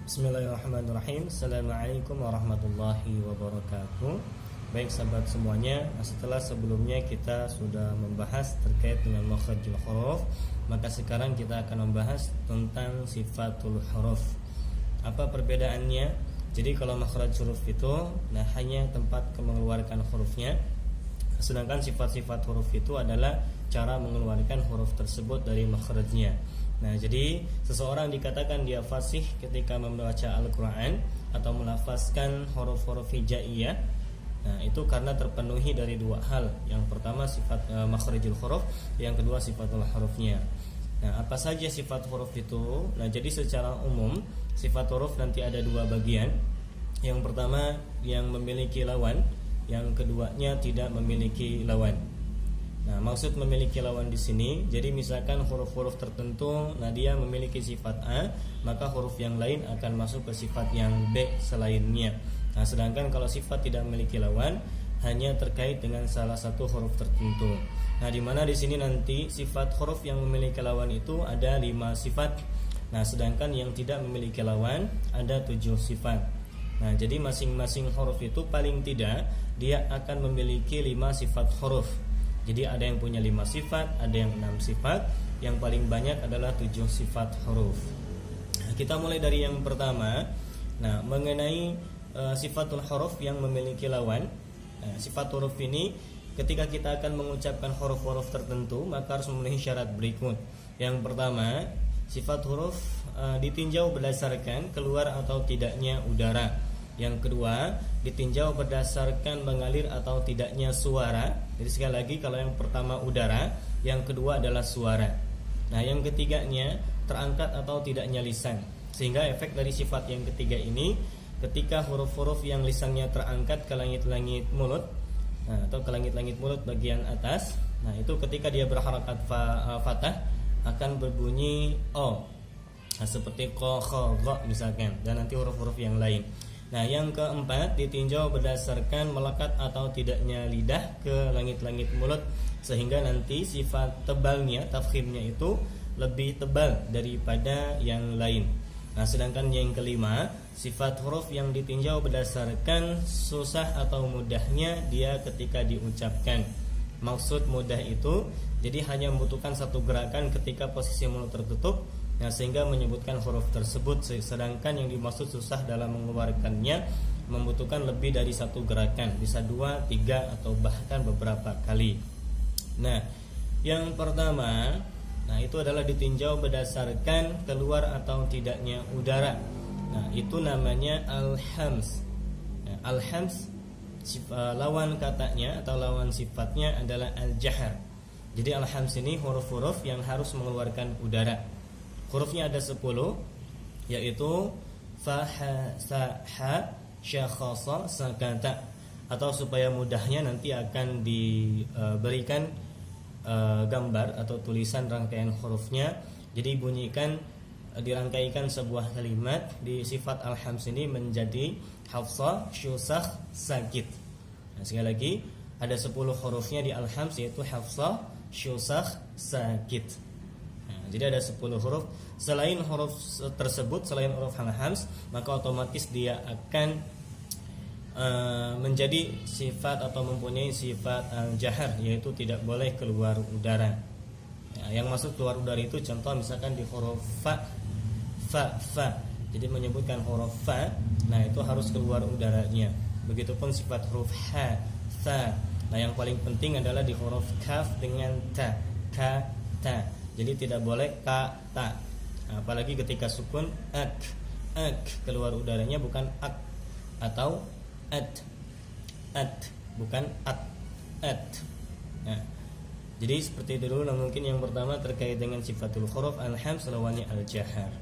Bismillahirrahmanirrahim. Assalamualaikum warahmatullahi wabarakatuh. Baik sahabat semuanya, setelah sebelumnya kita sudah membahas terkait dengan makhrajul huruf, maka sekarang kita akan membahas tentang sifatul huruf. Apa perbedaannya? Jadi kalau makhraj huruf itu hanya tempat mengeluarkan hurufnya, sedangkan sifat-sifat huruf itu adalah cara mengeluarkan huruf tersebut dari makhrajnya. Nah, jadi seseorang dikatakan dia fasih ketika membaca Al-Quran atau melafazkan huruf-huruf hijaiyah. Nah, itu karena terpenuhi dari dua hal. Yang pertama sifat makhrijul huruf, yang kedua sifatul hurufnya. Nah, apa saja sifat huruf itu? Nah, jadi secara umum sifat huruf nanti ada dua bagian. Yang pertama yang memiliki lawan, yang keduanya tidak memiliki lawan. Nah, maksud memiliki lawan di sini, jadi misalkan huruf-huruf tertentu, dia memiliki sifat A, maka huruf yang lain akan masuk ke sifat yang B selainnya. Nah, sedangkan kalau sifat tidak memiliki lawan, hanya terkait dengan salah satu huruf tertentu. Nah, di mana di sini nanti sifat huruf yang memiliki lawan itu ada 5 sifat. Nah, sedangkan yang tidak memiliki lawan ada 7 sifat. Nah, jadi masing-masing huruf itu paling tidak dia akan memiliki 5 sifat huruf. Jadi ada yang punya 5 sifat, ada yang 6 sifat, yang paling banyak adalah 7 sifat huruf. Nah, kita mulai dari yang pertama. Nah, mengenai sifatul huruf yang memiliki lawan. Nah, sifat huruf ini ketika kita akan mengucapkan huruf-huruf tertentu, maka harus memenuhi syarat berikut. Yang pertama, sifat huruf ditinjau berdasarkan keluar atau tidaknya udara. Yang kedua, ditinjau berdasarkan mengalir atau tidaknya suara. Jadi sekali lagi, kalau yang pertama udara, yang kedua adalah suara. Nah, yang ketiganya terangkat atau tidaknya lisan. Sehingga efek dari sifat yang ketiga ini, ketika huruf-huruf yang lisannya terangkat ke langit-langit mulut, atau ke langit-langit mulut bagian atas, nah itu ketika dia berharakat fathah akan berbunyi O. Nah, seperti ko, kho, go misalkan, dan nanti huruf-huruf yang lain. Nah, yang keempat ditinjau berdasarkan melekat atau tidaknya lidah ke langit-langit mulut, sehingga nanti sifat tebalnya, tafkhimnya itu lebih tebal daripada yang lain. Nah, sedangkan yang kelima, sifat huruf yang ditinjau berdasarkan susah atau mudahnya dia ketika diucapkan. Maksud mudah itu, jadi hanya membutuhkan satu gerakan ketika posisi mulut tertutup, sehingga menyebutkan huruf tersebut. Sedangkan yang dimaksud susah dalam mengeluarkannya membutuhkan lebih dari satu gerakan, bisa 2, 3 atau bahkan beberapa kali. Nah, yang pertama, itu adalah ditinjau berdasarkan keluar atau tidaknya udara. Nah, itu namanya al-hams. Nah, al-hams lawan katanya atau lawan sifatnya adalah al-jahr. Jadi al-hams ini huruf-huruf yang harus mengeluarkan udara. Hurufnya ada 10, yaitu fa, ha, sa, ha, sya, kha, sa, sakata. Atau supaya mudahnya nanti akan diberikan gambar atau tulisan rangkaian hurufnya. Jadi bunyikan, dirangkaikan sebuah kalimat di sifat al-hams ini menjadi hafsah, syusakh, sakit. Nah, sekali lagi ada 10 hurufnya di al-hams, yaitu hafsah, syusakh, sakit. Jadi ada 10 huruf. Selain huruf tersebut, selain huruf al-hams, maka otomatis dia akan menjadi sifat atau mempunyai sifat al-jahr, yaitu tidak boleh keluar udara. Yang masuk keluar udara itu contoh misalkan di huruf fa, fa. Jadi menyebutkan huruf fa, itu harus keluar udaranya. Begitupun sifat huruf ha, tha. Nah, yang paling penting adalah di huruf kaf dengan ta, ka, ta. Jadi tidak boleh ka, ta. Apalagi ketika sukun ak, keluar udaranya bukan ak atau at, bukan at. Nah, jadi seperti itu dulu. Mungkin yang pertama terkait dengan sifatul huruf al-hams lawannya al-jahr.